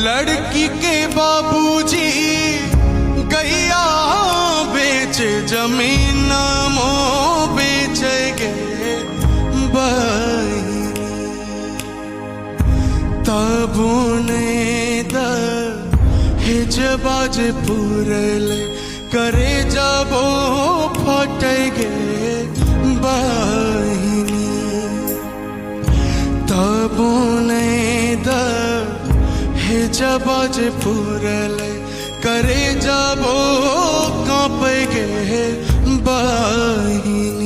लड़की के बाबूजी गैया बेच जमीन मो बेच गे बहिनी तब ने हिजबाज पूरले करे जबो फट गे बहिनी तब ने हिजबाज पूरले करे जबो कांप गे बहिनी।